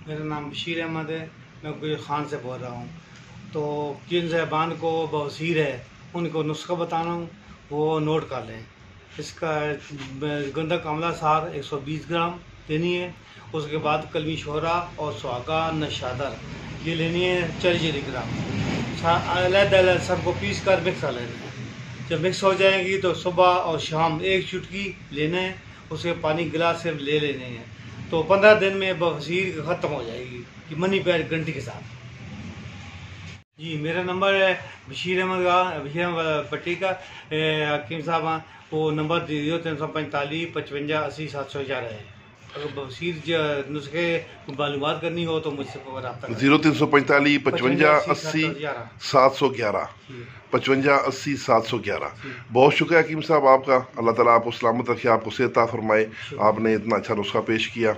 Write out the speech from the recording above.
मेरा नाम बशीर अहमद है। मैं गुजर खान से बोल रहा हूँ। तो जिन साहबान को बवासीर है उनको नुस्खा बता रहा हूँ, वो नोट कर लें। इसका गंधक आंवला सार 120 ग्राम लेनी है। उसके बाद कलमी शोहरा और सुहागा नशादर ये लेनी है 40 ग्राम। अलग-अलग सबको पीस कर मिक्स कर लेना है। जब मिक्स हो जाएंगी तो सुबह और शाम एक चुटकी लेना है। उसके पानी गिलास से ले लेने हैं। तो 15 दिन में बवासीर ख़त्म हो जाएगी कि मनी पैड घंटी के साथ। जी मेरा नंबर है बशीर अहमद पट्टी का। हकीम साहब वो नंबर 0345 55 80 711 है। अगर बशीर नुस्खे मालूमात करनी हो तो मुझसे रब्ता 0345 55 80 711 55 80 711। बहुत शुक्रिया हकीम साहब आपका। अल्लाह ताला आपको सलामत रखे, आपको सेहत फरमाए। आपने इतना अच्छा नुस्खा पेश किया।